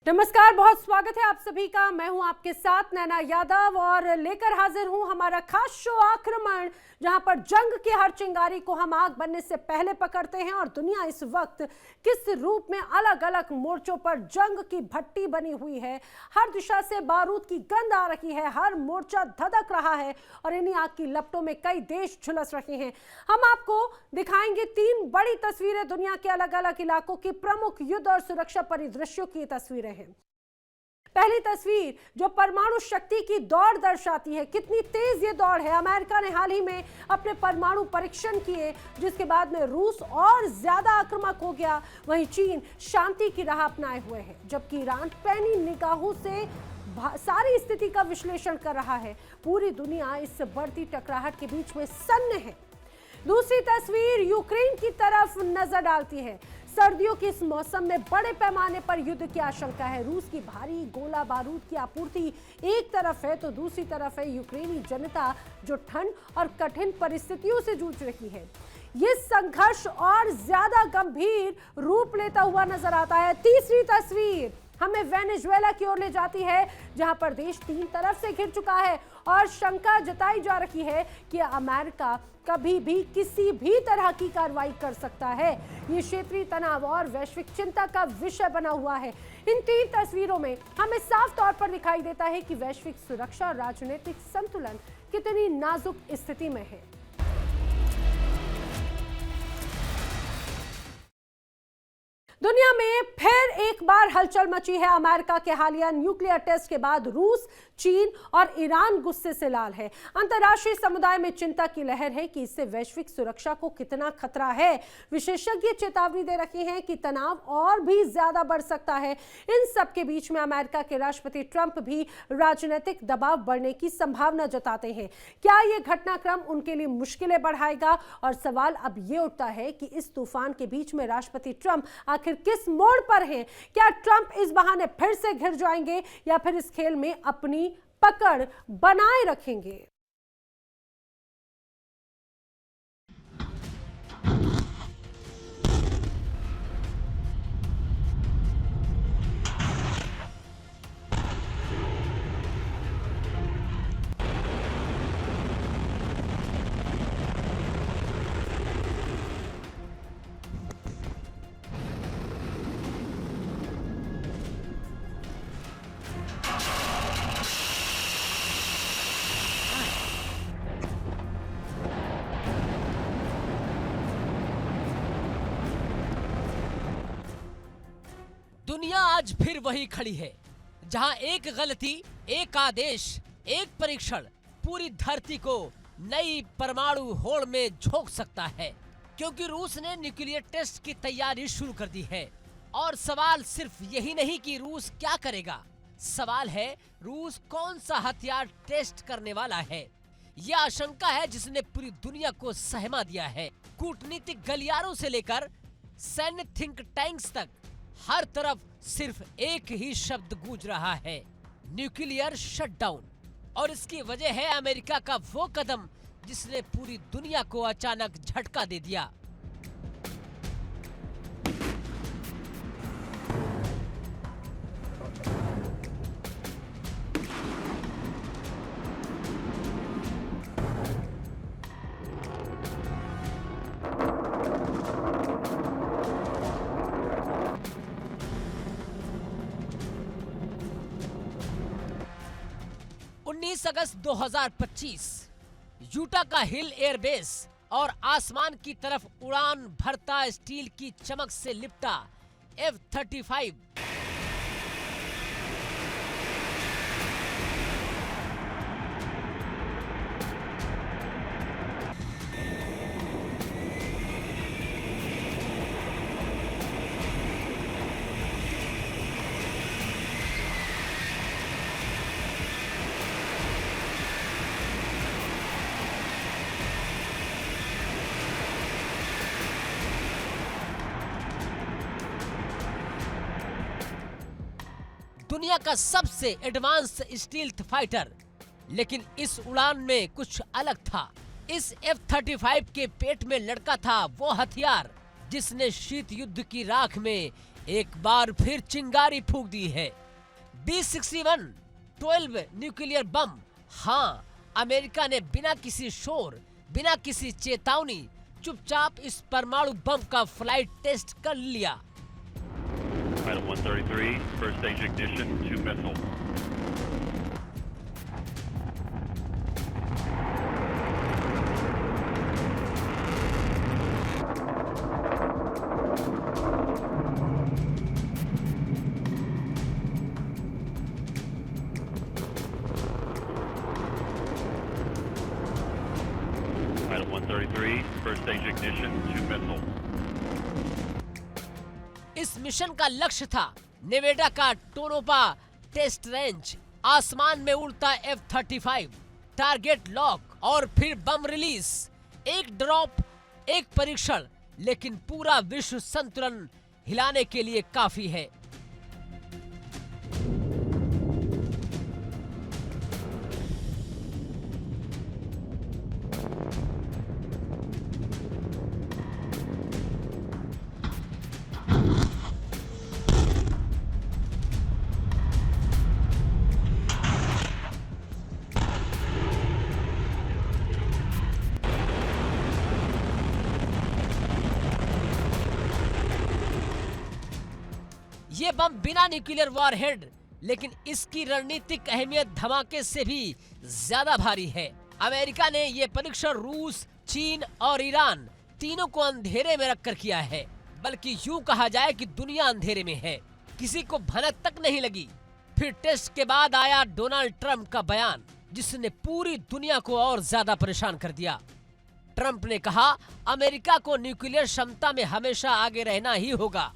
नमस्कार, बहुत स्वागत है आप सभी का। मैं हूं आपके साथ नैना यादव और लेकर हाजिर हूं हमारा खास शो आक्रमण, जहां पर जंग की हर चिंगारी को हम आग बनने से पहले पकड़ते हैं और दुनिया इस वक्त किस रूप में अलग अलग मोर्चों पर जंग की भट्टी बनी हुई है। हर दिशा से बारूद की गंध आ रही है, हर मोर्चा धधक रहा है और इन्हीं आग की लपटों में कई देश झुलस रहे हैं। हम आपको दिखाएंगे 3 बड़ी तस्वीरें दुनिया के अलग अलग इलाकों की प्रमुख युद्ध और सुरक्षा परिदृश्यों की तस्वीरें हैं। पहली तस्वीर जो परमाणु शक्ति की दौड़ दर्शाती है, कितनी तेज ये दौड़ है। अमेरिका ने हाल ही में अपने परमाणु परीक्षण किए, जिसके बाद में रूस और ज्यादा आक्रामक हो गया। वहीं चीन शांति की राह अपनाए हुए है, जबकि ईरान पैनी निगाहों से सारी स्थिति का विश्लेषण कर रहा है। पूरी दुनिया इस बढ़ती टकराहट के बीच में सन्न है। दूसरी तस्वीर यूक्रेन की तरफ नजर डालती है। सर्दियों के इस मौसम में बड़े पैमाने पर युद्ध की आशंका है। रूस की भारी गोला बारूद की आपूर्ति एक तरफ है तो दूसरी तरफ है यूक्रेनी जनता, जो ठंड और कठिन परिस्थितियों से जूझ रही है। ये संघर्ष और ज्यादा गंभीर रूप लेता हुआ नजर आता है। तीसरी तस्वीर हमें वेनेजुएला की ओर ले जाती है, जहां पर देश 3 तरफ से घिर चुका है और शंका जताई जा रही है कि अमेरिका कभी भी किसी भी तरह की कार्रवाई कर सकता है। ये क्षेत्रीय तनाव और वैश्विक चिंता का विषय बना हुआ है। इन 3 तस्वीरों में हमें साफ तौर पर दिखाई देता है कि वैश्विक सुरक्षा और राजनीतिक संतुलन कितनी नाजुक स्थिति में है। दुनिया में फिर एक बार हलचल मची है। अमेरिका के हालिया न्यूक्लियर टेस्ट के बाद रूस, चीन और ईरान गुस्से से लाल है। अंतर्राष्ट्रीय समुदाय में चिंता की लहर है कि इससे वैश्विक सुरक्षा को कितना खतरा है। विशेषज्ञ चेतावनी दे रहे हैं कि तनाव और भी ज्यादा बढ़ सकता है। इन सब के बीच में अमेरिका के राष्ट्रपति ट्रंप भी राजनीतिक दबाव बढ़ने की संभावना जताते हैं। क्या यह घटनाक्रम उनके लिए मुश्किलें बढ़ाएगा? और सवाल अब यह उठता है कि इस तूफान के बीच में राष्ट्रपति ट्रंप आखिर किस मोड़ पर हैं? क्या ट्रंप इस बहाने फिर से घिर जाएंगे या फिर इस खेल में अपनी पकड़ बनाए रखेंगे? दुनिया आज फिर वही खड़ी है, जहां एक गलती, एक आदेश, एक परीक्षण पूरी धरती को नई परमाणु होड़ में झोंक सकता है। क्योंकि रूस ने न्यूक्लियर टेस्ट की तैयारी शुरू कर दी है। और सवाल सिर्फ यही नहीं कि रूस क्या करेगा, सवाल है रूस कौन सा हथियार टेस्ट करने वाला है। यह आशंका है जिसने पूरी दुनिया को सहमा दिया है। कूटनीतिक गलियारों से लेकर सैन्य थिंक टैंक्स तक हर तरफ सिर्फ एक ही शब्द गूंज रहा है, न्यूक्लियर शटडाउन। और इसकी वजह है अमेरिका का वो कदम जिसने पूरी दुनिया को अचानक झटका दे दिया। अगस्त 2025 यूटा का हिल एयरबेस और आसमान की तरफ उड़ान भरता स्टील की चमक से लिपटा F-35 दुनिया का सबसे एडवांस स्टील्थ फाइटर। लेकिन इस उड़ान में कुछ अलग था। इस F-35 के पेट में लड़का था वो हथियार जिसने शीत युद्ध की राख में एक बार फिर चिंगारी फूंक दी है। B-61 12 nuclear bomb. हाँ, अमेरिका ने बिना किसी शोर, बिना किसी चेतावनी चुपचाप इस परमाणु बम का फ्लाइट टेस्ट कर लिया। Item 133, first stage ignition, 2 missile. Item 133, first stage ignition, 2 missile. इस मिशन का लक्ष्य था नेवेडा का टोनोपा टेस्ट रेंज, आसमान में उड़ता F-35, टारगेट लॉक और फिर बम रिलीज। एक ड्रॉप, एक परीक्षण, लेकिन पूरा विश्व संतुलन हिलाने के लिए काफी है। ये बम बिना न्यूक्लियर वॉरहेड, लेकिन इसकी रणनीतिक अहमियत धमाके से भी ज्यादा भारी है। अमेरिका ने ये परीक्षण रूस, चीन और ईरान तीनों को अंधेरे में रखकर किया है, बल्कि यूं कहा जाए कि दुनिया अंधेरे में है, किसी को भनक तक नहीं लगी। फिर टेस्ट के बाद आया डोनाल्ड ट्रंप का बयान, जिसने पूरी दुनिया को और ज्यादा परेशान कर दिया। ट्रंप ने कहा, अमेरिका को न्यूक्लियर क्षमता में हमेशा आगे रहना ही होगा।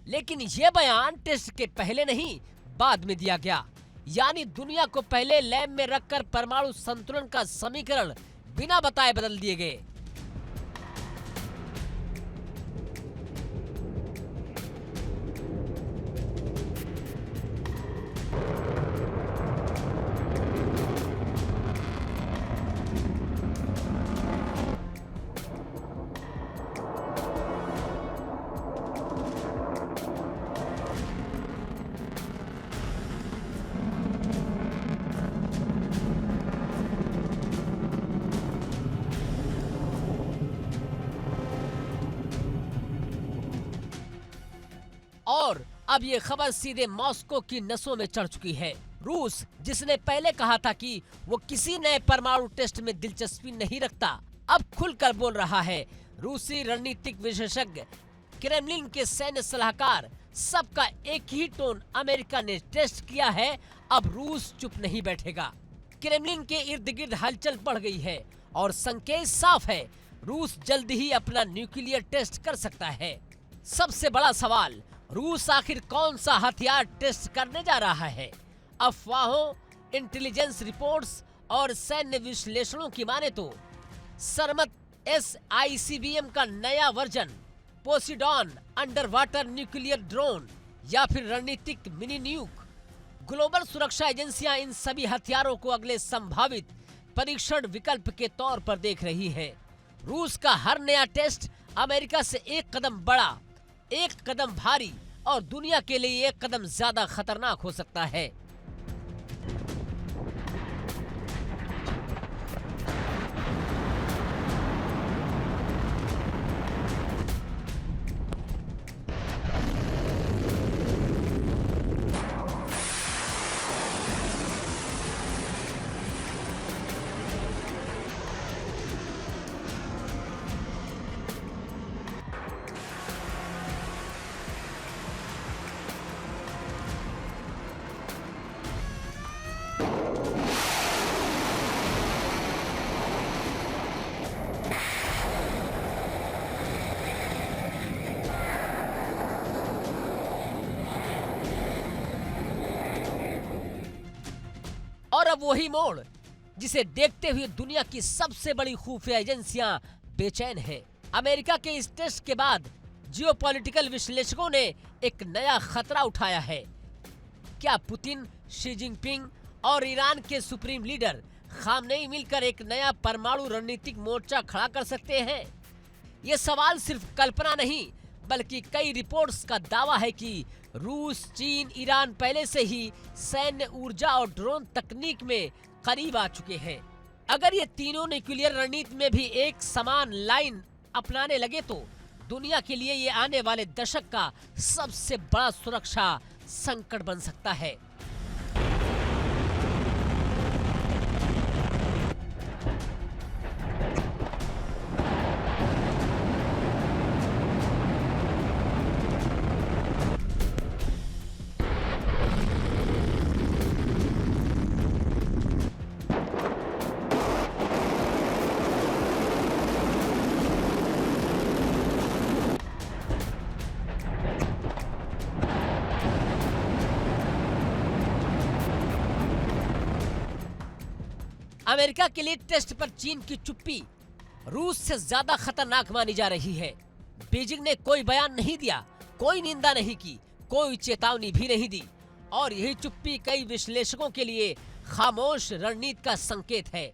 लेकिन यह बयान टेस्ट के पहले नहीं, बाद में दिया गया। यानी दुनिया को पहले लैब में रखकर परमाणु संतुलन का समीकरण बिना बताए बदल दिए गए। और अब ये खबर सीधे मॉस्को की नसों में चढ़ चुकी है। रूस, जिसने पहले कहा था कि वो किसी नए परमाणु टेस्ट में दिलचस्पी नहीं रखता, अब खुलकर बोल रहा है। रूसी रणनीतिक विशेषज्ञ, क्रेमलिन के सैन्य सलाहकार, सबका एक ही टोन, अमेरिका ने टेस्ट किया है, अब रूस चुप नहीं बैठेगा। क्रेमलिन के इर्द गिर्द हलचल बढ़ गई है और संकेत साफ है, रूस जल्द ही अपना न्यूक्लियर टेस्ट कर सकता है। सबसे बड़ा सवाल, रूस आखिर कौन सा हथियार टेस्ट करने जा रहा है? अफवाहों, इंटेलिजेंस रिपोर्ट्स और सैन्य विश्लेषणों की माने तो सरमत SICBM का नया version, Poseidon under water nuclear drone या फिर रणनीतिक मिनी न्यूक। ग्लोबल सुरक्षा एजेंसियां इन सभी हथियारों को अगले संभावित परीक्षण विकल्प के तौर पर देख रही है। रूस का हर नया टेस्ट अमेरिका से एक कदम बड़ा, एक कदम भारी और दुनिया के लिए एक कदम ज्यादा खतरनाक हो सकता है। और अब वही मोड़ जिसे देखते हुए दुनिया की सबसे बड़ी खुफिया एजेंसियां बेचैन हैं। अमेरिका के इस टेस्ट के बाद जियोपॉलिटिकल विश्लेषकों ने एक नया खतरा उठाया है। क्या पुतिन, शी जिनपिंग और ईरान के सुप्रीम लीडर खामनेई मिलकर एक नया परमाणु रणनीतिक मोर्चा खड़ा कर सकते हैं? ये सवाल सिर्फ कल्पना नहीं, बल्कि कई रिपोर्ट्स का दावा है कि रूस, चीन, ईरान पहले से ही सैन्य ऊर्जा और ड्रोन तकनीक में करीब आ चुके हैं। अगर ये तीनों न्यूक्लियर रणनीति में भी एक समान लाइन अपनाने लगे तो दुनिया के लिए ये आने वाले दशक का सबसे बड़ा सुरक्षा संकट बन सकता है। अमेरिका के लिए टेस्ट पर चीन की चुप्पी रूस से ज्यादा खतरनाक मानी जा रही है। बीजिंग ने कोई बयान नहीं दिया, कोई निंदा नहीं की, कोई चेतावनी भी नहीं दी और यही चुप्पी कई विश्लेषकों के लिए खामोश रणनीति का संकेत है,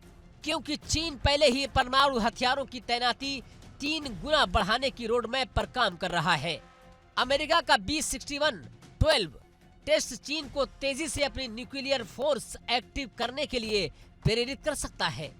क्योंकि चीन पहले ही परमाणु हथियारों की तैनाती 3 गुना बढ़ाने की रोडमैप पर काम कर रहा है। अमेरिका का B-61-12 टेस्ट चीन को तेजी से अपनी न्यूक्लियर फोर्स एक्टिव करने के लिए प्रेरित कर सकता है।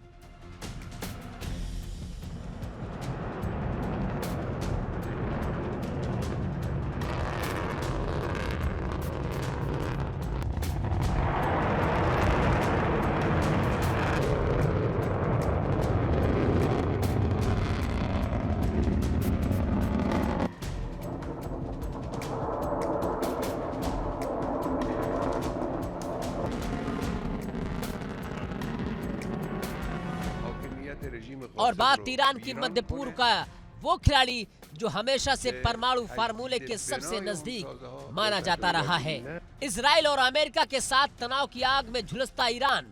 और बात ईरान की मध्य पूर्व का वो खिलाड़ी जो हमेशा से परमाणु फार्मूले के सबसे नजदीक माना जाता रहा है। इजराइल और अमेरिका के साथ तनाव की आग में झुलसता ईरान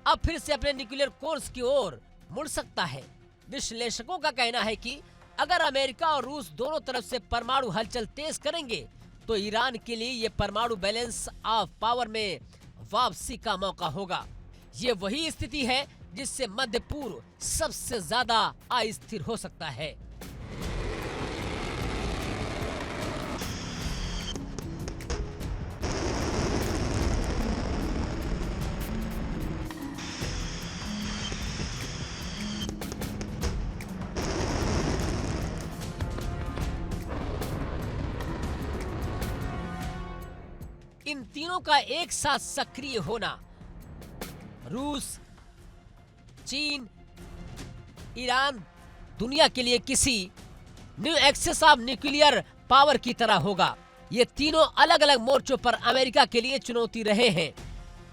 अब फिर से अपने न्यूक्लियर कोर्स की ओर मुड़ सकता है। विश्लेषकों का कहना है कि अगर अमेरिका और रूस दोनों तरफ से परमाणु हलचल तेज करेंगे तो ईरान के लिए ये परमाणु बैलेंस ऑफ पावर में वापसी का मौका होगा। ये वही स्थिति है जिससे मध्य पूर्व सबसे ज्यादा अस्थिर हो सकता है। इन तीनों का एक साथ सक्रिय होना रूस, चीन, ईरान दुनिया के लिए किसी new access of nuclear power की तरह होगा। ये तीनों अलग अलग मोर्चों पर अमेरिका के लिए चुनौती रहे हैं,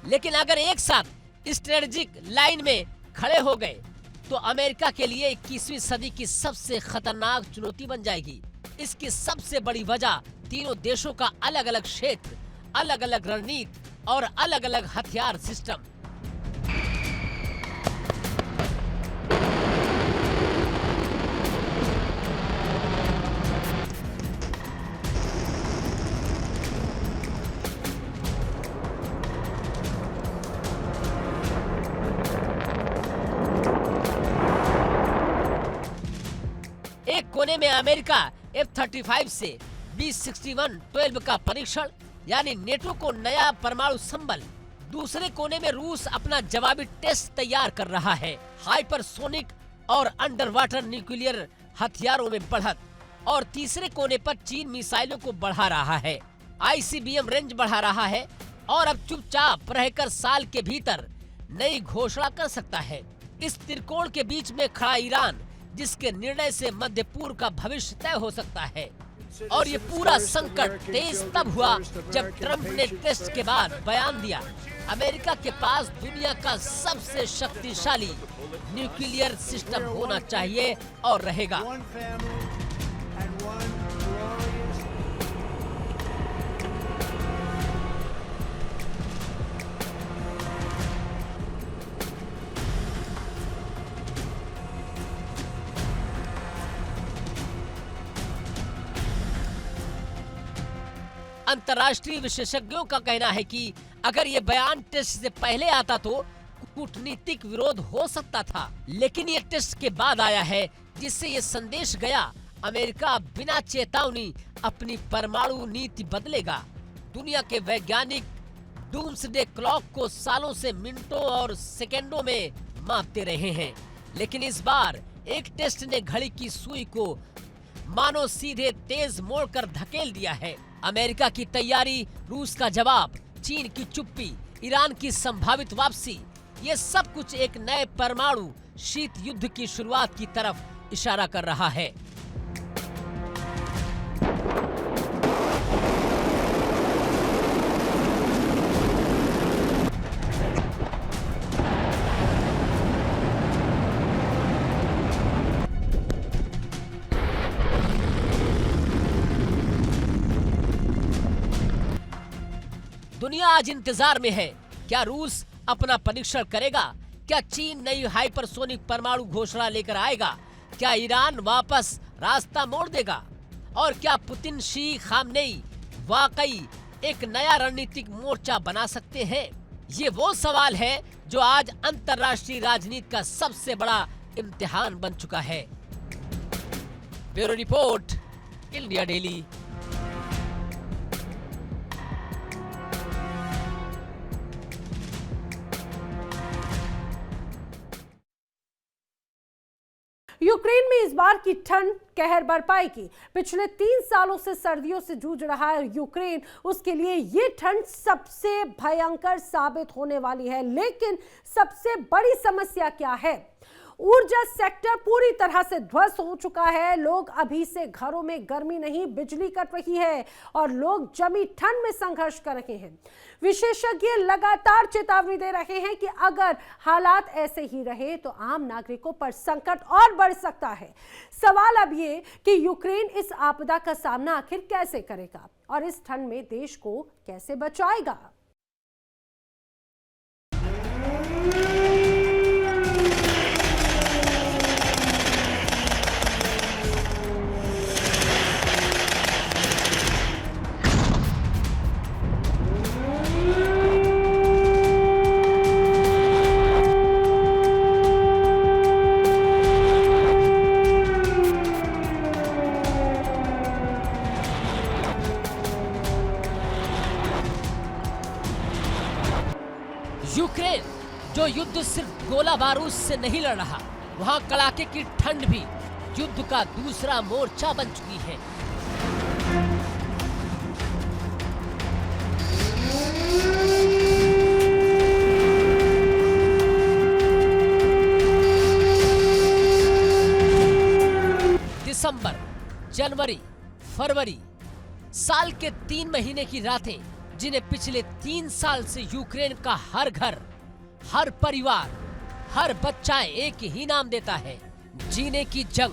लेकिन अगर एक साथ स्ट्रेटेजिक लाइन में खड़े हो गए तो अमेरिका के लिए 21वीं सदी की सबसे खतरनाक चुनौती बन जाएगी। इसकी सबसे बड़ी वजह तीनों देशों का अलग अलग क्षेत्र, अलग अलग रणनीति और अलग अलग हथियार सिस्टम। एक कोने में अमेरिका F-35 से B-61-12 का परीक्षण यानी नेटो को नया परमाणु संबल, दूसरे कोने में रूस अपना जवाबी टेस्ट तैयार कर रहा है, हाइपरसोनिक और अंडर वाटर न्यूक्लियर हथियारों में बढ़त, और तीसरे कोने पर चीन मिसाइलों को बढ़ा रहा है, ICBM रेंज बढ़ा रहा है और अब चुपचाप रहकर साल के भीतर नई घोषणा कर सकता है। इस त्रिकोण के बीच में खड़ा ईरान, जिसके निर्णय से मध्य पूर्व का भविष्य तय हो सकता है। और ये पूरा संकट तेज तब हुआ जब ट्रंप ने टेस्ट के बाद बयान दिया, अमेरिका के पास दुनिया का सबसे शक्तिशाली न्यूक्लियर सिस्टम होना चाहिए और रहेगा। अंतर्राष्ट्रीय विशेषज्ञों का कहना है कि अगर ये बयान टेस्ट से पहले आता तो कूटनीतिक विरोध हो सकता था, लेकिन ये टेस्ट के बाद आया है, जिससे ये संदेश गया अमेरिका बिना चेतावनी अपनी परमाणु नीति बदलेगा। दुनिया के वैज्ञानिक डूम्सडे क्लॉक को सालों से मिनटों और सेकंडों में मापते रहे हैं, लेकिन इस बार एक टेस्ट ने घड़ी की सुई को मानो सीधे तेज मोड़कर धकेल दिया है। अमेरिका की तैयारी, रूस का जवाब, चीन की चुप्पी, ईरान की संभावित वापसी, ये सब कुछ एक नए परमाणु शीत युद्ध की शुरुआत की तरफ इशारा कर रहा है। दुनिया आज इंतजार में है। क्या रूस अपना परीक्षण करेगा? क्या चीन नई हाइपरसोनिक परमाणु घोषणा लेकर आएगा? क्या ईरान वापस रास्ता मोड़ देगा? और क्या पुतिन, शी, खामनेई वाकई एक नया रणनीतिक मोर्चा बना सकते हैं? ये वो सवाल है जो आज अंतर्राष्ट्रीय राजनीति का सबसे बड़ा इम्तिहान बन चुका है। Bureau report, India daily. Ukraine में इस बार की ठंड कहर बरपाएगी। पिछले 3 सालों से सर्दियों से जूझ रहा है यूक्रेन, उसके लिए ये ठंड सबसे भयंकर साबित होने वाली है। लेकिन सबसे बड़ी समस्या क्या है? ऊर्जा सेक्टर पूरी तरह से ध्वस्त हो चुका है। लोग अभी से घरों में गर्मी नहीं, बिजली कट रही है और लोग जमी ठंड में संघर्ष कर रहे हैं। विशेषज्ञ लगातार चेतावनी दे रहे हैं कि अगर हालात ऐसे ही रहे तो आम नागरिकों पर संकट और बढ़ सकता है। सवाल अब ये कि यूक्रेन इस आपदा का सामना आखिर कैसे करेगा और इस ठंड में देश को कैसे बचाएगा? यूक्रेन जो युद्ध सिर्फ गोला बारूद से नहीं लड़ रहा, वहां कड़ाके की ठंड भी युद्ध का दूसरा मोर्चा बन चुकी है। दिसंबर, जनवरी, फरवरी, साल के 3 महीने की रातें, जिन्हें पिछले 3 साल से यूक्रेन का हर घर, हर परिवार, हर बच्चा एक ही नाम देता है, जीने की जंग।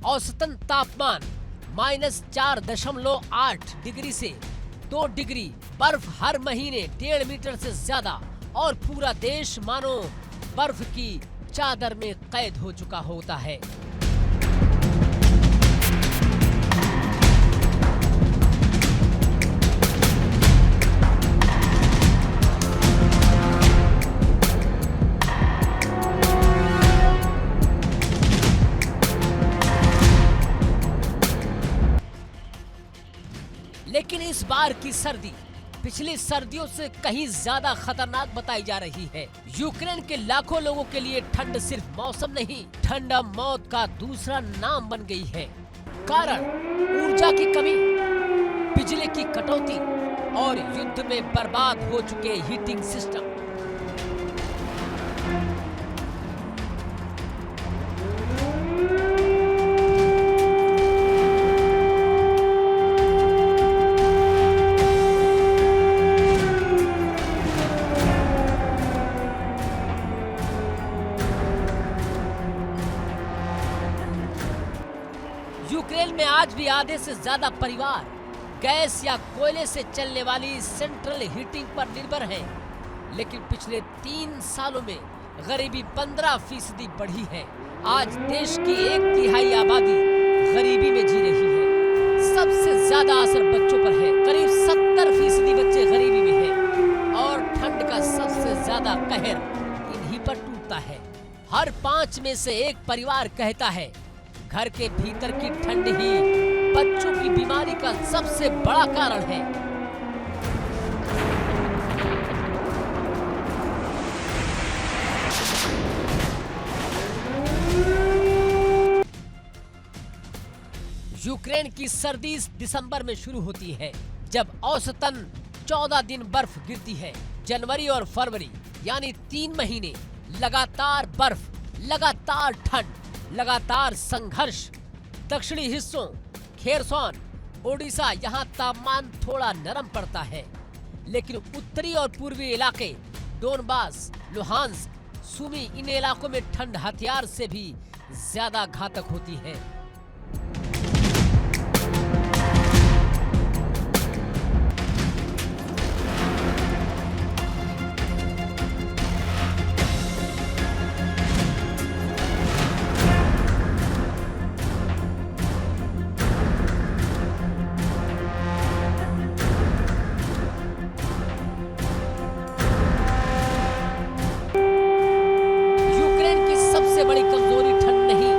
औसतन तापमान -4.8 डिग्री से 2 डिग्री, बर्फ हर महीने 1.5 मीटर से ज्यादा, और पूरा देश मानो बर्फ की चादर में कैद हो चुका होता है। लेकिन इस बार की सर्दी पिछली सर्दियों से कहीं ज्यादा खतरनाक बताई जा रही है। यूक्रेन के लाखों लोगों के लिए ठंड सिर्फ मौसम नहीं, ठंड अब मौत का दूसरा नाम बन गई है। कारण ऊर्जा की कमी, बिजली की कटौती और युद्ध में बर्बाद हो चुके हीटिंग सिस्टम। यूक्रेन में आज भी आधे से ज्यादा परिवार गैस या कोयले से चलने वाली सेंट्रल हीटिंग पर निर्भर हैं। लेकिन पिछले 3 सालों में गरीबी 15% बढ़ी है। आज देश की 1/3 आबादी गरीबी में जी रही है। सबसे ज्यादा असर बच्चों पर है। करीब 70% बच्चे गरीबी में हैं और ठंड का सबसे ज्यादा कहर इन्हीं पर टूटता है। हर 5 में से 1 परिवार कहता है घर के भीतर की ठंड ही बच्चों की बीमारी का सबसे बड़ा कारण है। यूक्रेन की सर्दी इस दिसंबर में शुरू होती है, जब औसतन 14 दिन बर्फ गिरती है। जनवरी और फरवरी यानी 3 महीने लगातार बर्फ, लगातार ठंड, लगातार संघर्ष। दक्षिणी हिस्सों खेरसौन, ओडिशा यहाँ तापमान थोड़ा नरम पड़ता है, लेकिन उत्तरी और पूर्वी इलाके डोनबास, लुहांस्क, सुमी इन इलाकों में ठंड हथियार से भी ज्यादा घातक होती है। बड़ी कमजोरी ठंड नहीं,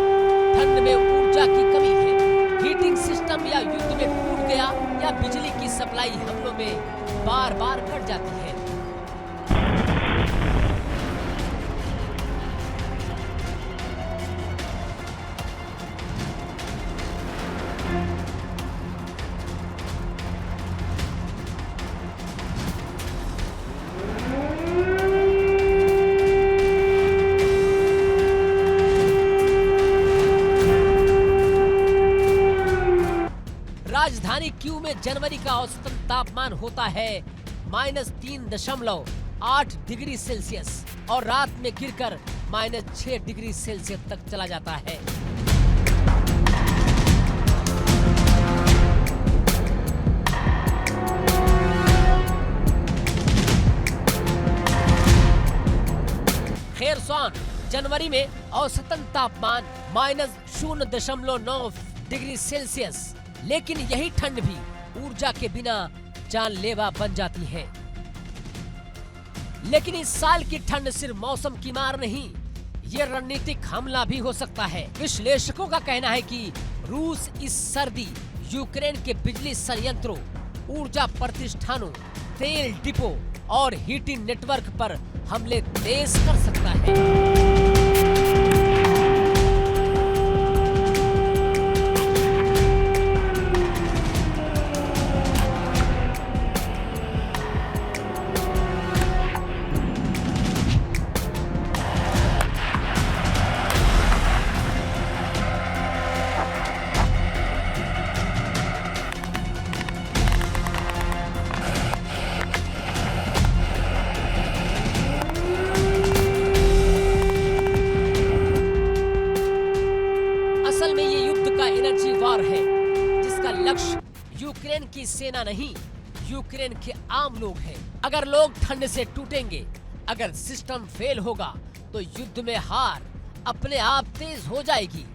ठंड में ऊर्जा की कमी है। हीटिंग सिस्टम या युद्ध में टूट गया या बिजली की सप्लाई हमलों में बार-बार कट जाती है। राजधानी क्यू में जनवरी का औसतन तापमान होता है -3.8 डिग्री सेल्सियस और रात में गिरकर -6 डिग्री सेल्सियस तक चला जाता है। खेरसौन जनवरी में औसतन तापमान -0.9 डिग्री सेल्सियस, लेकिन यही ठंड भी ऊर्जा के बिना जानलेवा बन जाती है। लेकिन इस साल की ठंड सिर्फ मौसम की मार नहीं, ये रणनीतिक हमला भी हो सकता है। विश्लेषकों का कहना है कि रूस इस सर्दी यूक्रेन के बिजली संयंत्रों, ऊर्जा प्रतिष्ठानों, तेल डिपो और हीटिंग नेटवर्क पर हमले तेज कर सकता है। असल में ये युद्ध का एनर्जी वॉर है, जिसका लक्ष्य यूक्रेन की सेना नहीं, यूक्रेन के आम लोग हैं। अगर लोग ठंड से टूटेंगे, अगर सिस्टम फेल होगा, तो युद्ध में हार अपने आप तेज हो जाएगी।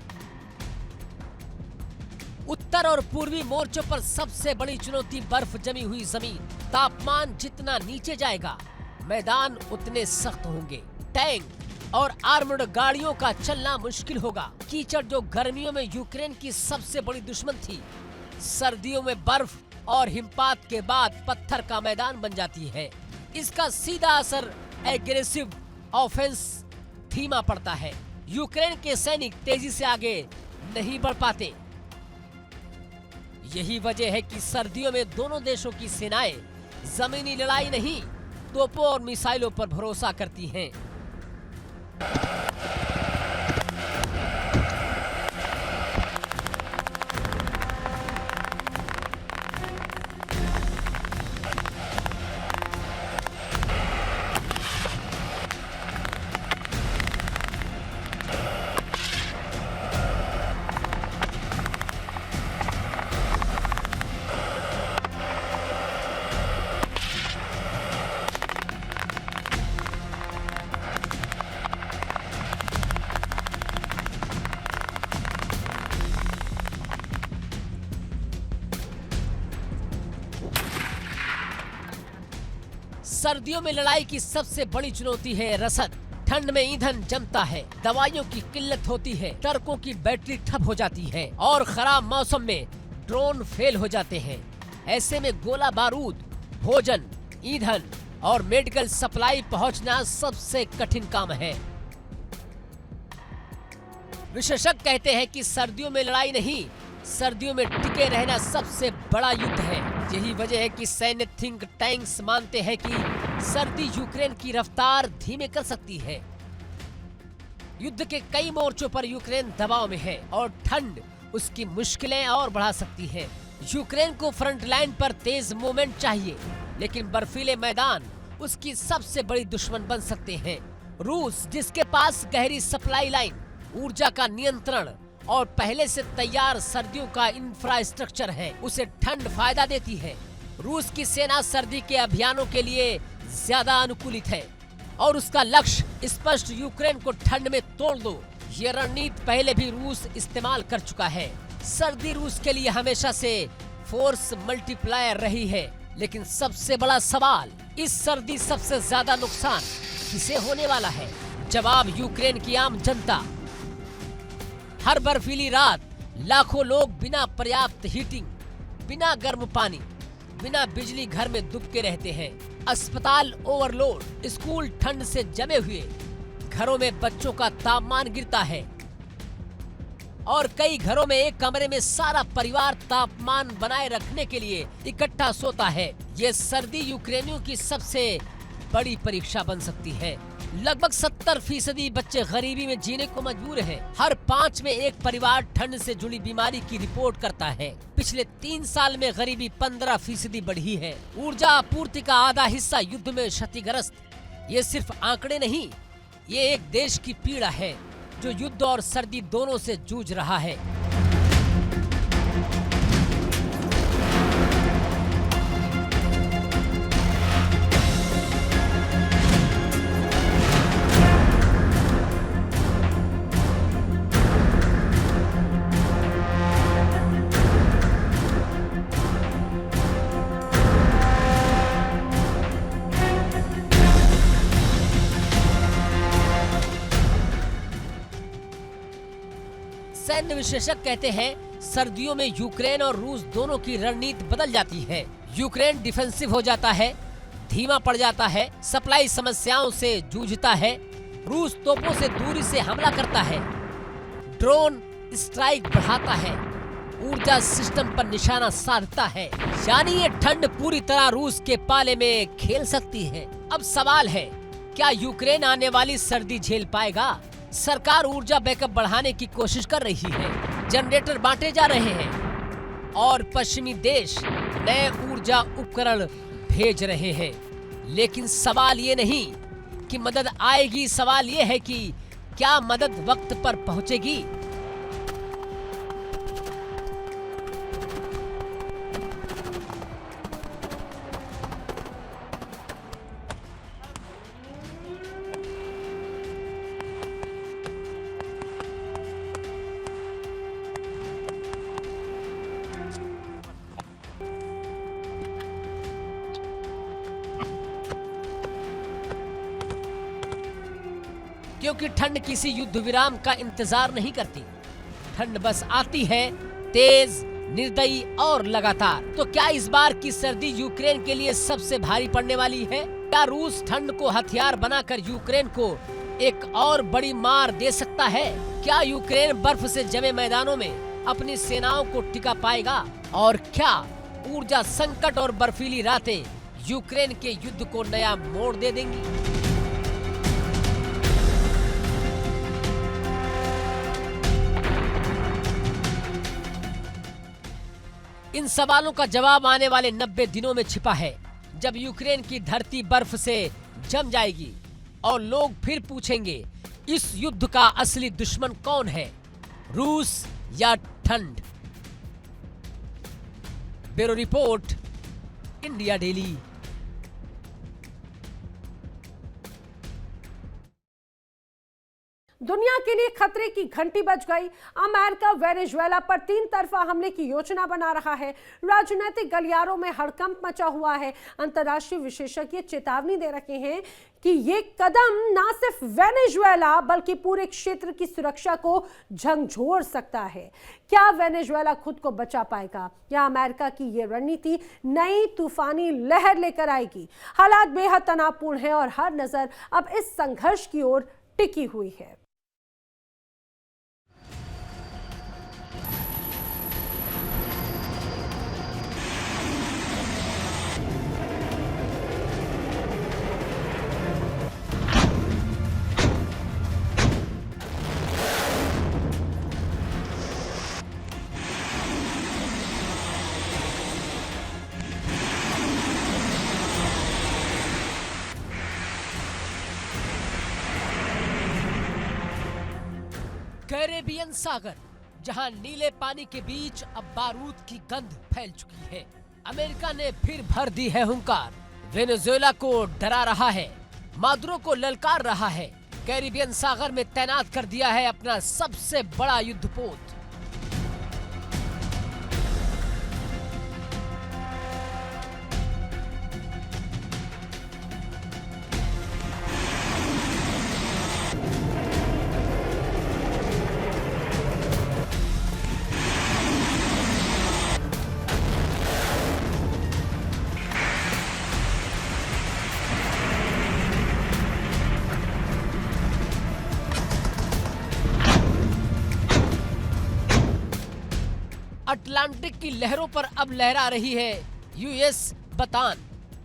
उत्तर और पूर्वी मोर्चों पर सबसे बड़ी चुनौती बर्फ जमी हुई जमीन। तापमान जितना नीचे जाएगा, मैदान उतने सख्त होंगे। टैंक और आर्मर्ड गाड़ियों का चलना मुश्किल होगा। कीचड़, जो गर्मियों में यूक्रेन की सबसे बड़ी दुश्मन थी, सर्दियों में बर्फ और हिमपात के बाद पत्थर का मैदान बन जाती है। इसका सीधा असर एग्रेसिव ऑफेंस धीमा पड़ता है। यूक्रेन के सैनिक तेजी से आगे नहीं बढ़ पाते। यही वजह है कि सर्दियों में दोनों देशों की सेनाएं जमीनी लड़ाई नहीं, तोपों और मिसाइलों पर भरोसा करती हैं। सर्दियों में लड़ाई की सबसे बड़ी चुनौती है रसद। ठंड में ईंधन जमता है, दवाइयों की किल्लत होती है, ट्रकों की बैटरी ठप हो जाती है और खराब मौसम में ड्रोन फेल हो जाते हैं। ऐसे में गोला बारूद, भोजन, ईंधन और मेडिकल सप्लाई पहुंचना सबसे कठिन काम है। विशेषज्ञ कहते हैं कि सर्दियों में लड़ाई नहीं, सर्दियों में टिके रहना सबसे बड़ा युद्ध है। यही वजह है कि सैन्य थिंक टैंक्स मानते हैं कि सर्दी यूक्रेन की रफ्तार धीमे कर सकती है। युद्ध के कई मोर्चों पर यूक्रेन दबाव में है और ठंड उसकी मुश्किलें और बढ़ा सकती है। यूक्रेन को फ्रंट लाइन पर तेज मूवमेंट चाहिए, लेकिन बर्फीले मैदान उसकी सबसे बड़ी दुश्मन बन सकते हैं। रूस, जिसके पास गहरी सप्लाई लाइन, ऊर्जा का नियंत्रण और पहले से तैयार सर्दियों का इंफ्रास्ट्रक्चर है, उसे ठंड फायदा देती है। रूस की सेना सर्दी के अभियानों के लिए ज्यादा अनुकूलित है और उसका लक्ष्य स्पष्ट यूक्रेन को ठंड में तोड़ दो। ये रणनीति पहले भी रूस इस्तेमाल कर चुका है। सर्दी रूस के लिए हमेशा से फोर्स मल्टीप्लायर रही है, लेकिन सबसे बड़ा सवाल, इस सर्दी सबसे ज्यादा नुकसान किसे होने वाला है? जवाब यूक्रेन की आम जनता। हर बर्फीली रात लाखों लोग बिना पर्याप्त हीटिंग, बिना गर्म पानी, बिना बिजली घर में दुबके रहते हैं। अस्पताल ओवरलोड, स्कूल ठंड से जमे हुए, घरों में बच्चों का तापमान गिरता है और कई घरों में एक कमरे में सारा परिवार तापमान बनाए रखने के लिए इकट्ठा सोता है। ये सर्दी यूक्रेनियों की सबसे बड़ी परीक्षा बन सकती है। लगभग 70% बच्चे गरीबी में जीने को मजबूर हैं। हर 5 में एक परिवार ठंड से जुड़ी बीमारी की रिपोर्ट करता है। पिछले 3 साल में गरीबी 15% बढ़ी है। ऊर्जा आपूर्ति का आधा हिस्सा युद्ध में क्षतिग्रस्त। ये सिर्फ आंकड़े नहीं, ये एक देश की पीड़ा है जो युद्ध और सर्दी दोनों से जूझ रहा है। सैन्य विशेषज्ञ कहते हैं सर्दियों में यूक्रेन और रूस दोनों की रणनीति बदल जाती है। यूक्रेन डिफेंसिव हो जाता है, धीमा पड़ जाता है, सप्लाई समस्याओं से जूझता है। रूस तोपों से दूरी से हमला करता है, ड्रोन स्ट्राइक बढ़ाता है, ऊर्जा सिस्टम पर निशाना साधता है। यानी ये ठंड पूरी तरह रूस के पाले में खेल सकती है। अब सवाल है, क्या यूक्रेन आने वाली सर्दी झेल पाएगा? सरकार ऊर्जा बैकअप बढ़ाने की कोशिश कर रही है, जनरेटर बांटे जा रहे हैं और पश्चिमी देश नए ऊर्जा उपकरण भेज रहे हैं। लेकिन सवाल ये नहीं कि मदद आएगी, सवाल ये है कि क्या मदद वक्त पर पहुंचेगी? क्योंकि ठंड किसी युद्ध विराम का इंतजार नहीं करती। ठंड बस आती है, तेज, निर्दयी और लगातार। तो क्या इस बार की सर्दी यूक्रेन के लिए सबसे भारी पड़ने वाली है? क्या रूस ठंड को हथियार बनाकर यूक्रेन को एक और बड़ी मार दे सकता है? क्या यूक्रेन बर्फ से जमे मैदानों में अपनी सेनाओं को टिका पाएगा? और क्या ऊर्जा संकट और बर्फीली रातें यूक्रेन के युद्ध को नया मोड़ दे देंगी? इन सवालों का जवाब आने वाले 90 दिनों में छिपा है, जब यूक्रेन की धरती बर्फ से जम जाएगी और लोग फिर पूछेंगे, इस युद्ध का असली दुश्मन कौन है, रूस या ठंड? Bureau report, India Daily. दुनिया के लिए खतरे की घंटी बज गई। अमेरिका वेनेजुएला पर 3 तरफा हमले की योजना बना रहा है। राजनीतिक गलियारों में हड़कंप मचा हुआ है। अंतर्राष्ट्रीय विशेषज्ञ चेतावनी दे रहे हैं कि ये कदम न सिर्फ वेनेजुएला बल्कि पूरे क्षेत्र की सुरक्षा को झकझोर सकता है। क्या वेनेजुएला खुद को बचा पाएगा या अमेरिका की ये रणनीति नई तूफानी लहर लेकर आएगी? हालात बेहद तनावपूर्ण है और हर नजर अब इस संघर्ष की ओर टिकी हुई है। कैरेबियन सागर, जहां नीले पानी के बीच अब बारूद की गंध फैल चुकी है। अमेरिका ने फिर भर दी है हुंकार। वेनेजुएला को डरा रहा है, मादुरो को ललकार रहा है। कैरेबियन सागर में तैनात कर दिया है अपना सबसे बड़ा युद्धपोत। अटलांटिक की लहरों पर अब लहरा रही है यूएस बतान,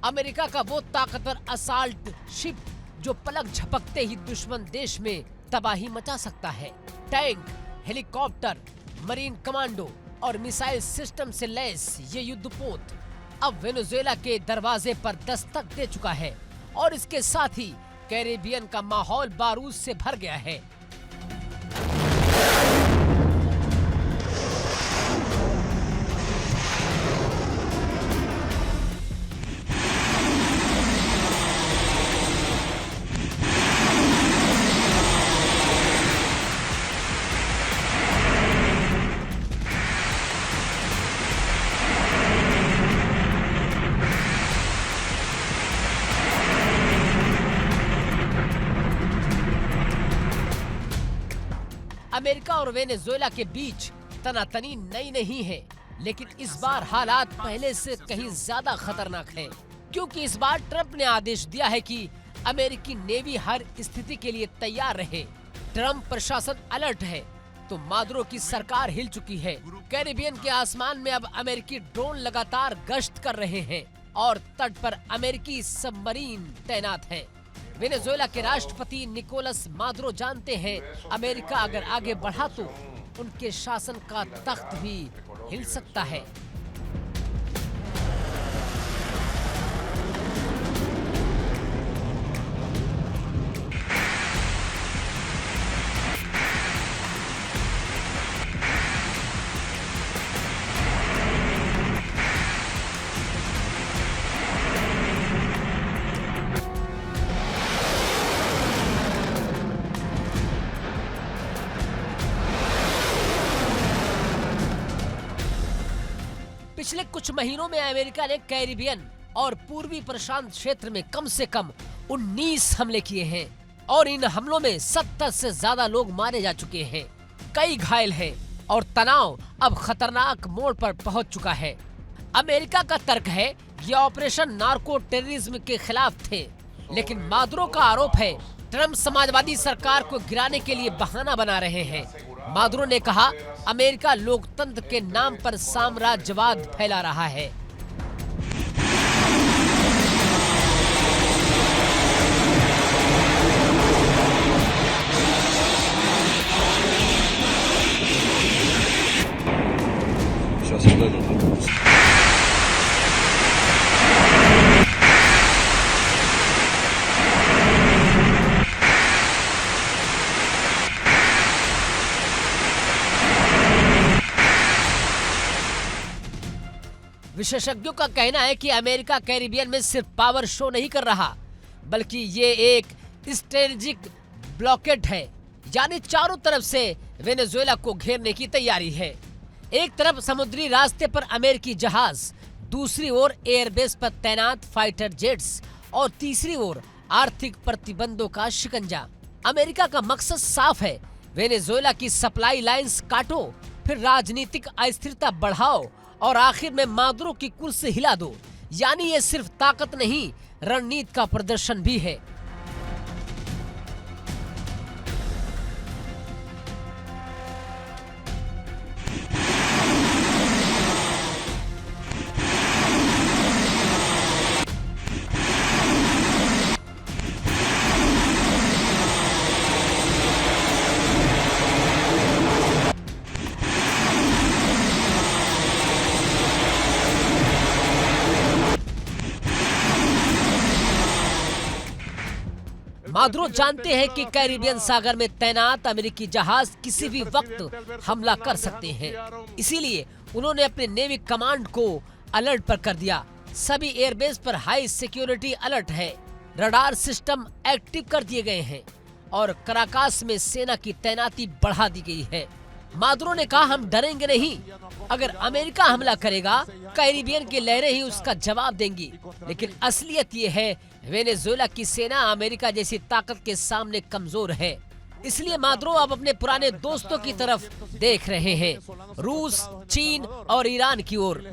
अमेरिका का वो ताकतवर असाल्ट शिप जो पलक झपकते ही दुश्मन देश में तबाही मचा सकता है। टैंक, हेलीकॉप्टर, मरीन कमांडो और मिसाइल सिस्टम से लैस ये युद्धपोत अब वेनेजुएला के दरवाजे पर दस्तक दे चुका है और इसके साथ ही कैरेबियन का माहौल बारूद से भर गया है। अमेरिका और वेनेजुएला के बीच तनातनी नई नहीं है, लेकिन इस बार हालात पहले से कहीं ज्यादा खतरनाक है, क्योंकि इस बार ट्रंप ने आदेश दिया है कि अमेरिकी नेवी हर स्थिति के लिए तैयार रहे। ट्रंप प्रशासन अलर्ट है तो मादुरो की सरकार हिल चुकी है। कैरेबियन के आसमान में अब अमेरिकी ड्रोन लगातार गश्त कर रहे हैं और तट पर अमेरिकी सबमरीन तैनात हैं। वेनेजुएला के राष्ट्रपति निकोलस मादुरो जानते हैं अमेरिका अगर आगे बढ़ा तो उनके शासन का तख्त भी हिल सकता है। पिछले कुछ महीनों में अमेरिका ने कैरिबियन और पूर्वी प्रशांत क्षेत्र में कम से कम 19 हमले किए हैं और इन हमलों में 70 से ज्यादा लोग मारे जा चुके हैं, कई घायल हैं और तनाव अब खतरनाक मोड़ पर पहुंच चुका है। अमेरिका का तर्क है ये ऑपरेशन नार्को टेररिज्म के खिलाफ थे, लेकिन मादुरो का आरोप है ट्रंप समाजवादी सरकार को गिराने के लिए बहाना बना रहे हैं। मादुरो ने कहा अमेरिका लोकतंत्र के नाम पर साम्राज्यवाद फैला रहा है। विशेषज्ञों का कहना है कि अमेरिका कैरिबियन में सिर्फ पावर शो नहीं कर रहा, बल्कि ये एक स्ट्रेटेजिक ब्लॉकेट है। यानी चारों तरफ से वेनेजुएला को घेरने की तैयारी है। एक तरफ समुद्री रास्ते पर अमेरिकी जहाज, दूसरी ओर एयरबेस पर तैनात फाइटर जेट्स और तीसरी ओर आर्थिक प्रतिबंधों का शिकंजा। अमेरिका का मकसद साफ है, वेनेजुएला की सप्लाई लाइंस काटो, फिर राजनीतिक अस्थिरता बढ़ाओ और आखिर में मादुरो की कुर्सी हिला दो। यानी ये सिर्फ ताकत नहीं, रणनीति का प्रदर्शन भी है। मादुरो जानते हैं कि कैरिबियन सागर में तैनात अमेरिकी जहाज किसी भी वक्त हमला कर सकते हैं। इसीलिए उन्होंने अपने नेवी कमांड को अलर्ट पर कर दिया। सभी एयरबेस पर हाई सिक्योरिटी अलर्ट है, रडार सिस्टम एक्टिव कर दिए गए हैं और कराकास में सेना की तैनाती बढ़ा दी गई है। मादुरो ने कहा, हम डरेंगे नहीं। अगर अमेरिका हमला करेगा, कैरिबियन की लहरें ही उसका जवाब देंगी। लेकिन असलियत ये है, वेनेजुएला की सेना अमेरिका जैसी ताकत के सामने कमजोर है। इसलिए मादुरो अब अपने पुराने दोस्तों की तरफ देख रहे हैं, रूस, चीन और ईरान की ओर।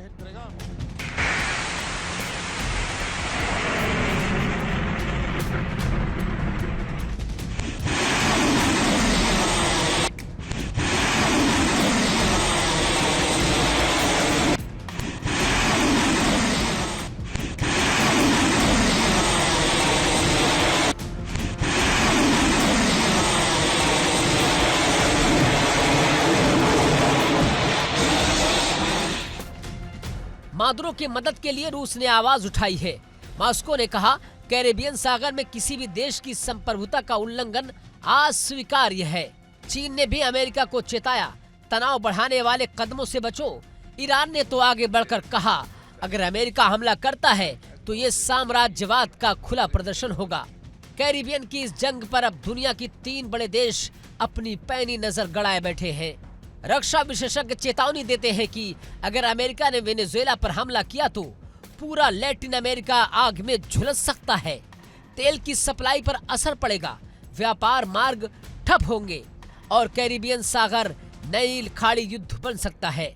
मादुरो की मदद के लिए रूस ने आवाज उठाई है। मॉस्को ने कहा, कैरेबियन सागर में किसी भी देश की संप्रभुता का उल्लंघन अस्वीकार्य है। चीन ने भी अमेरिका को चेताया, तनाव बढ़ाने वाले कदमों से बचो। ईरान ने तो आगे बढ़कर कहा, अगर अमेरिका हमला करता है तो ये साम्राज्यवाद का खुला प्रदर्शन होगा। कैरिबियन की इस जंग पर अब दुनिया की 3 बड़े देश अपनी पैनी नजर गड़ाए बैठे हैं। रक्षा विशेषज्ञ चेतावनी देते हैं कि अगर अमेरिका ने वेनेजुएला पर हमला किया तो पूरा लैटिन अमेरिका आग में झुलस सकता है। तेल की सप्लाई पर असर पड़ेगा, व्यापार मार्ग ठप होंगे और कैरिबियन सागर नील खाड़ी युद्ध बन सकता है।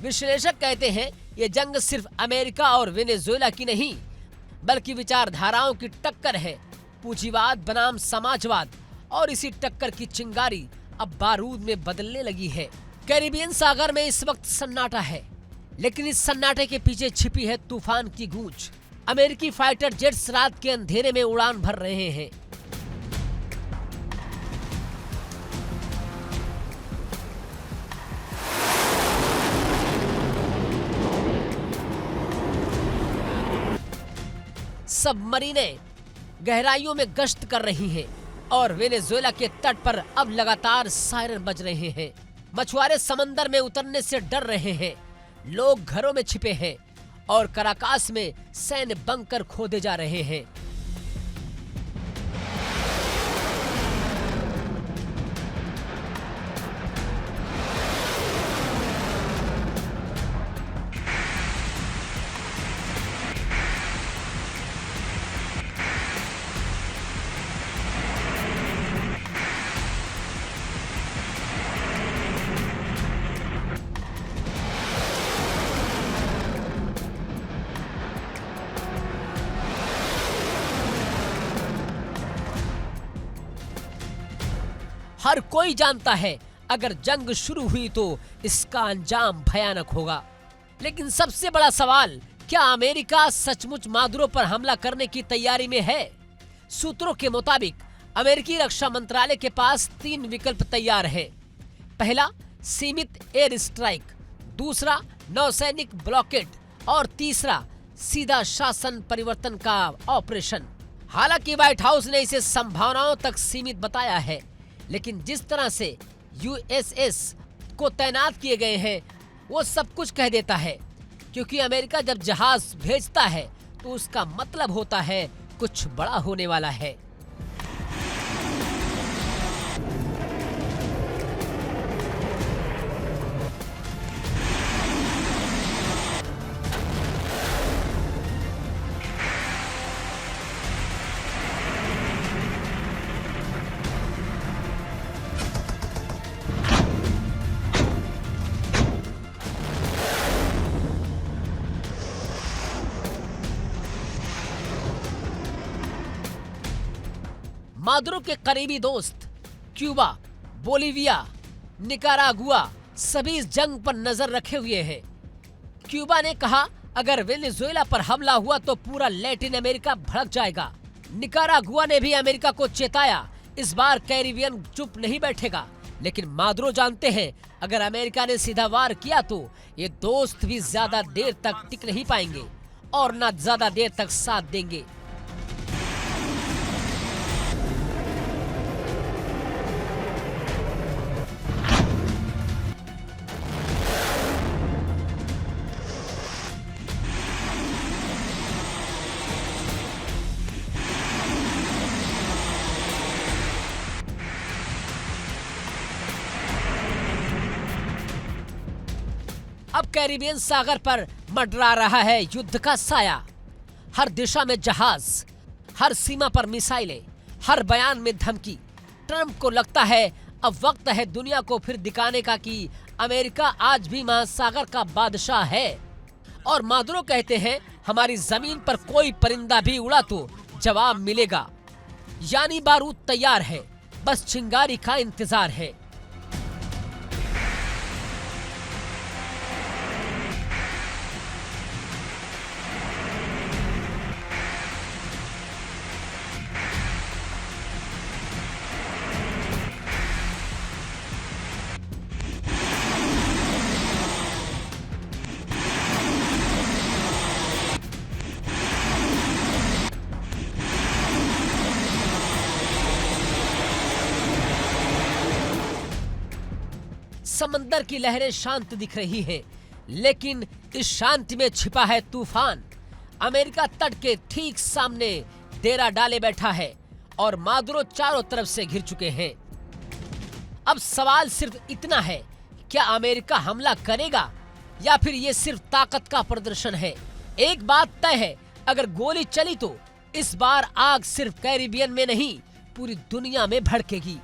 विश्लेषक कहते हैं, ये जंग सिर्फ अमेरिका और वेनेजुएला की नहीं, बल्कि विचारधाराओं की टक्कर है। पूंजीवाद बनाम समाजवाद, और इसी टक्कर की चिंगारी अब बारूद में बदलने लगी है। कैरिबियन सागर में इस वक्त सन्नाटा है, लेकिन इस सन्नाटे के पीछे छिपी है तूफान की गूंज। अमेरिकी फाइटर जेट्स रात के अंधेरे में उड़ान भर रहे हैं। सबमरीनें गहराइयों में गश्त कर रही हैं और वेनेजुएला के तट पर अब लगातार सायरन बज रहे हैं। मछुआरे समंदर में उतरने से डर रहे हैं, लोग घरों में छिपे हैं और कराकास में सैन्य बंकर खोदे जा रहे हैं। हर कोई जानता है, अगर जंग शुरू हुई तो इसका अंजाम भयानक होगा। लेकिन सबसे बड़ा सवाल, क्या अमेरिका सचमुच मादुरो पर हमला करने की तैयारी में है? सूत्रों के मुताबिक अमेरिकी रक्षा मंत्रालय के पास 3 विकल्प तैयार हैं। पहला, सीमित एयर स्ट्राइक, दूसरा नौसैनिक ब्लॉकेड और तीसरा सीधा शासन परिवर्तन का ऑपरेशन। हालांकि व्हाइट हाउस ने इसे संभावनाओं तक सीमित बताया है, लेकिन जिस तरह से यूएसएस को तैनात किए गए हैं वो सब कुछ कह देता है, क्योंकि अमेरिका जब जहाज भेजता है तो उसका मतलब होता है कुछ बड़ा होने वाला है। मादुरो के करीबी दोस्त क्यूबा, बोलिविया, निकारागुआ सभी इस जंग पर नजर रखे हुए हैं। क्यूबा ने कहा अगर वेनेजुएला पर हमला हुआ तो पूरा लैटिन अमेरिका भड़क जाएगा। निकारागुआ ने भी अमेरिका को चेताया इस बार कैरिबियन चुप नहीं बैठेगा। लेकिन मादुरो जानते हैं अगर अमेरिका ने सीधा वार किया तो ये दोस्त भी ज्यादा देर तक टिक नहीं पाएंगे और न ज्यादा देर तक साथ देंगे। अब कैरिबियन सागर पर मंडरा रहा है युद्ध का साया। हर दिशा में जहाज, हर सीमा पर मिसाइलें, हर बयान में धमकी। ट्रंप को लगता है अब वक्त है दुनिया को फिर दिखाने का कि अमेरिका आज भी महासागर का बादशाह है। और मादुरो कहते हैं हमारी जमीन पर कोई परिंदा भी उड़ा तो जवाब मिलेगा। यानी बारूद तैयार है, बस चिंगारी का इंतजार है। समंदर की लहरें शांत दिख रही हैं, लेकिन इस शांति में छिपा है तूफान। अमेरिका तट के ठीक सामने डेरा डाले बैठा है और मादुरो चारों तरफ से घिर चुके हैं। अब सवाल सिर्फ इतना है, क्या अमेरिका हमला करेगा या फिर ये सिर्फ ताकत का प्रदर्शन है? एक बात तय है, अगर गोली चली तो इस बार आग सिर्फ कैरिबियन में नहीं पूरी दुनिया में भड़केगी।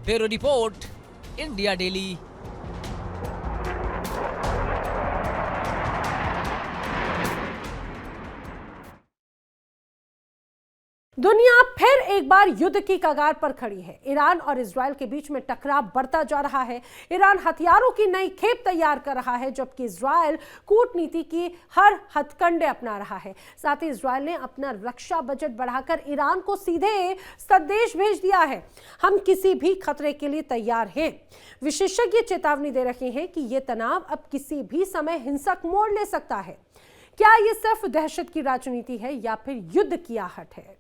Bureau report, India Daily. दुनिया फिर एक बार युद्ध की कगार पर खड़ी है। ईरान और इजराइल के बीच में टकराव बढ़ता जा रहा है। ईरान हथियारों की नई खेप तैयार कर रहा है, जबकि इजराइल कूटनीति की हर हथकंडे अपना रहा है। साथ ही इजराइल ने अपना रक्षा बजट बढ़ाकर ईरान को सीधे संदेश भेज दिया है, हम किसी भी खतरे के लिए तैयार हैं। विशेषज्ञ चेतावनी दे रहे हैं कि यह तनाव अब किसी भी समय हिंसक मोड़ ले सकता है। क्या यह सिर्फ दहशत की राजनीति है या फिर युद्ध की आहट है?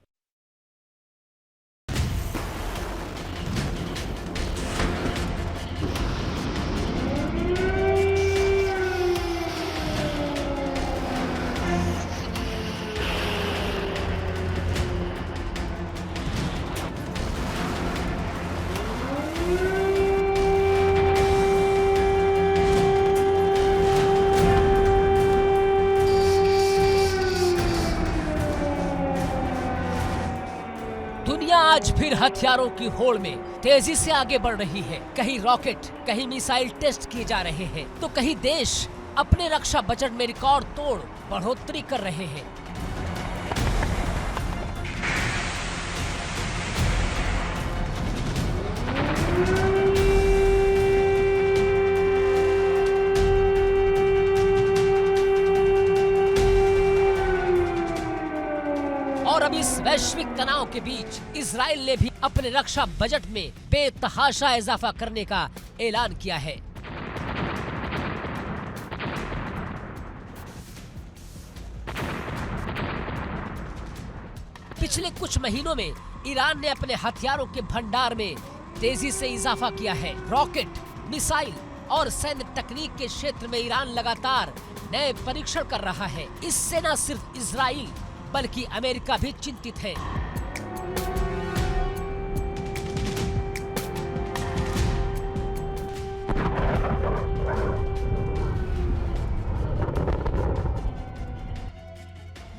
दुनिया आज फिर हथियारों की होड़ में तेजी से आगे बढ़ रही है। कहीं रॉकेट, कहीं मिसाइल टेस्ट किए जा रहे हैं, तो कहीं देश अपने रक्षा बजट में रिकॉर्ड तोड़ बढ़ोतरी कर रहे हैं। और अब इस वैश्विक तनाव के बीच इजराइल ने भी अपने रक्षा बजट में बेतहाशा इजाफा करने का ऐलान किया है। पिछले कुछ महीनों में ईरान ने अपने हथियारों के भंडार में तेजी से इजाफा किया है। रॉकेट, मिसाइल और सैन्य तकनीक के क्षेत्र में ईरान लगातार नए परीक्षण कर रहा है। इससे न सिर्फ इजराइल बल्कि अमेरिका भी चिंतित है।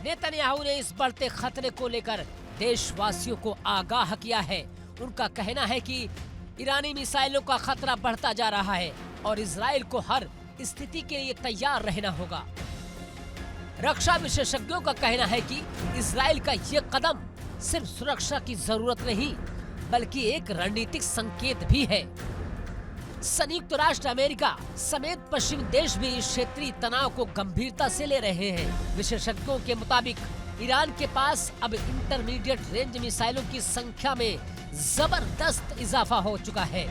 नेतन्याहू ने इस बढ़ते खतरे को लेकर देशवासियों को आगाह किया है। उनका कहना है कि ईरानी मिसाइलों का खतरा बढ़ता जा रहा है और इजराइल को हर स्थिति के लिए तैयार रहना होगा। रक्षा विशेषज्ञों का कहना है कि इजराइल का ये कदम सिर्फ सुरक्षा की जरूरत नहीं बल्कि एक रणनीतिक संकेत भी है। संयुक्त राष्ट्र अमेरिका समेत पश्चिमी देश भी इस क्षेत्रीय तनाव को गंभीरता से ले रहे हैं। विशेषज्ञों के मुताबिक ईरान के पास अब इंटरमीडिएट रेंज मिसाइलों की संख्या में जबरदस्त इजाफा हो चुका है।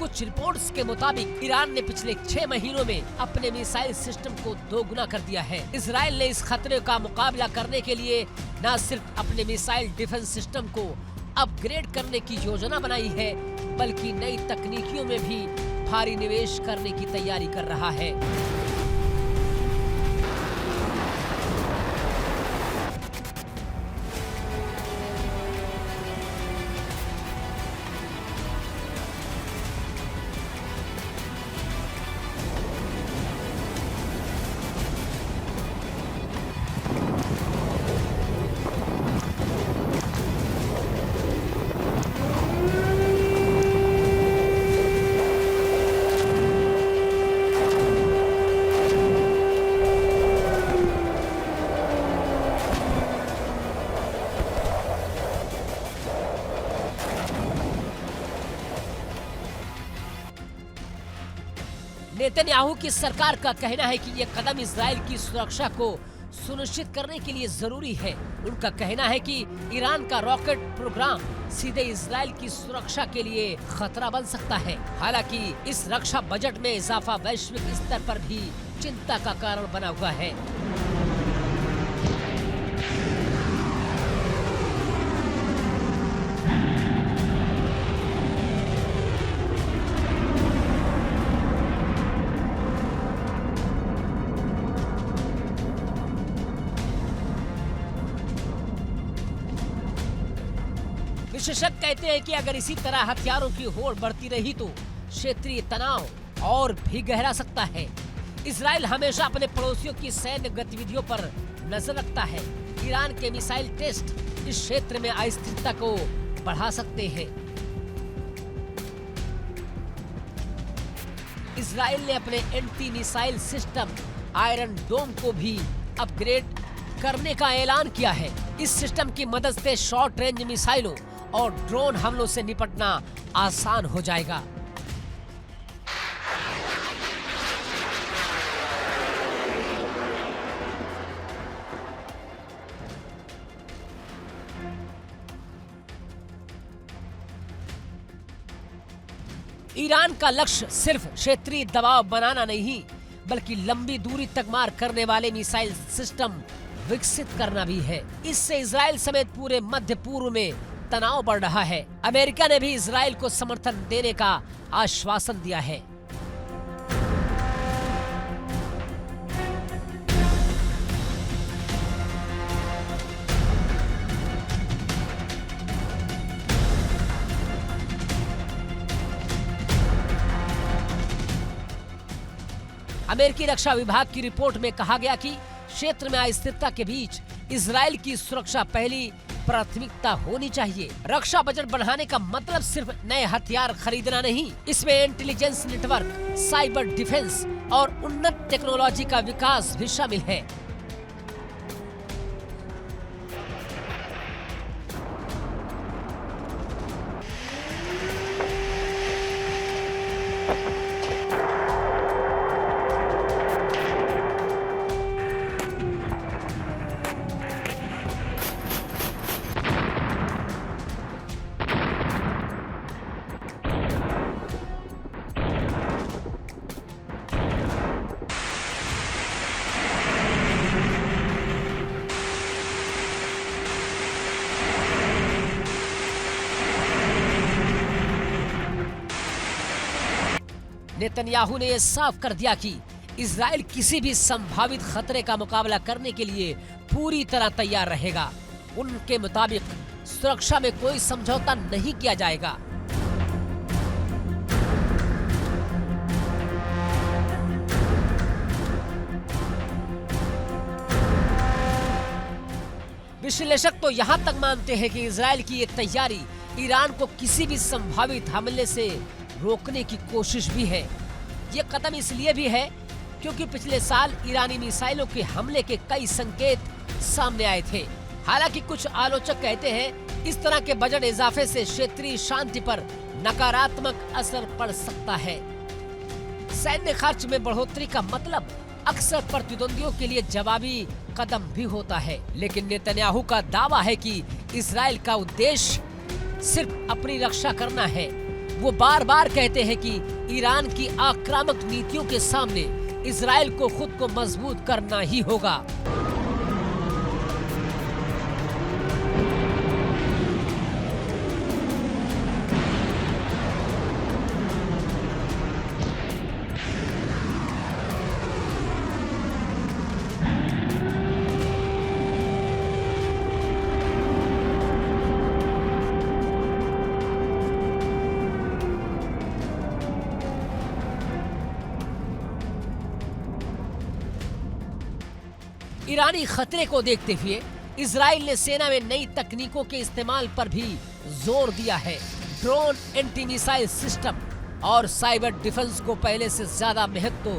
कुछ रिपोर्ट्स के मुताबिक ईरान ने पिछले 6 महीनों में अपने मिसाइल सिस्टम को दोगुना कर दिया है। इजराइल ने इस खतरे का मुकाबला करने के लिए न सिर्फ अपने मिसाइल डिफेंस सिस्टम को अपग्रेड करने की योजना बनाई है बल्कि नई तकनीकियों में भी भारी निवेश करने की तैयारी कर रहा है। नेतन्याहू की सरकार का कहना है कि ये कदम इजराइल की सुरक्षा को सुनिश्चित करने के लिए जरूरी है। उनका कहना है कि ईरान का रॉकेट प्रोग्राम सीधे इजराइल की सुरक्षा के लिए खतरा बन सकता है। हालांकि इस रक्षा बजट में इजाफा वैश्विक स्तर पर भी चिंता का कारण बना हुआ है। विशेषज्ञ कहते हैं कि अगर इसी तरह हथियारों की होड़ बढ़ती रही तो क्षेत्रीय तनाव और भी गहरा सकता है। इजराइल हमेशा अपने पड़ोसियों की सैन्य गतिविधियों पर नजर रखता है। ईरान के मिसाइल टेस्ट इस क्षेत्र में अस्थिरता को बढ़ा सकते हैं। इजराइल ने अपने एंटी मिसाइल सिस्टम आयरन डोम को भी अपग्रेड करने का ऐलान किया है। इस सिस्टम की मदद से शॉर्ट रेंज मिसाइलों और ड्रोन हमलों से निपटना आसान हो जाएगा। ईरान का लक्ष्य सिर्फ क्षेत्रीय दबाव बनाना नहीं बल्कि लंबी दूरी तक मार करने वाले मिसाइल सिस्टम विकसित करना भी है। इससे इजराइल समेत पूरे मध्य पूर्व में तनाव बढ़ रहा है। अमेरिका ने भी इजराइल को समर्थन देने का आश्वासन दिया है। अमेरिकी रक्षा विभाग की रिपोर्ट में कहा गया कि क्षेत्र में अस्थिरता के बीच इजराइल की सुरक्षा पहली प्राथमिकता होनी चाहिए। रक्षा बजट बढ़ाने का मतलब सिर्फ नए हथियार खरीदना नहीं, इसमें इंटेलिजेंस नेटवर्क, साइबर डिफेंस और उन्नत टेक्नोलॉजी का विकास भी शामिल है। नेतन्याहू ने यह साफ कर दिया कि इजराइल किसी भी संभावित खतरे का मुकाबला करने के लिए पूरी तरह तैयार रहेगा। उनके मुताबिक सुरक्षा में कोई समझौता नहीं किया जाएगा। विश्लेषक तो यहाँ तक मानते हैं कि इजराइल की ये तैयारी ईरान को किसी भी संभावित हमले से रोकने की कोशिश भी है। ये कदम इसलिए भी है क्योंकि पिछले साल ईरानी मिसाइलों के हमले के कई संकेत सामने आए थे। हालांकि कुछ आलोचक कहते हैं इस तरह के बजट इजाफे से क्षेत्रीय शांति पर नकारात्मक असर पड़ सकता है। सैन्य खर्च में बढ़ोतरी का मतलब अक्सर प्रतिद्वंदियों के लिए जवाबी कदम भी होता है। लेकिन नेतन्याहू का दावा है कि इजराइल का उद्देश्य सिर्फ अपनी रक्षा करना है। वो बार बार कहते हैं कि ईरान की आक्रामक नीतियों के सामने इजराइल को खुद को मजबूत करना ही होगा। ईरानी खतरे को देखते हुए इजराइल ने सेना में नई तकनीकों के इस्तेमाल पर भी जोर दिया है। ड्रोन, एंटी मिसाइल सिस्टम और साइबर डिफेंस को पहले से ज्यादा महत्व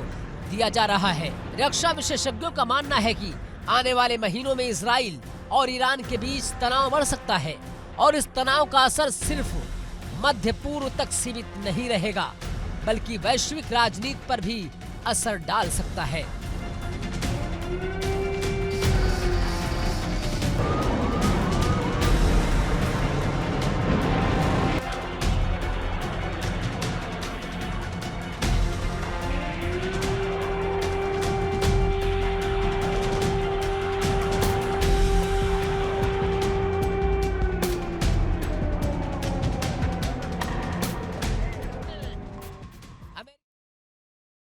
दिया जा रहा है। रक्षा विशेषज्ञों का मानना है कि आने वाले महीनों में इजराइल और ईरान के बीच तनाव बढ़ सकता है और इस तनाव का असर सिर्फ मध्य पूर्व तक सीमित नहीं रहेगा, बल्कि वैश्विक राजनीति पर भी असर डाल सकता है।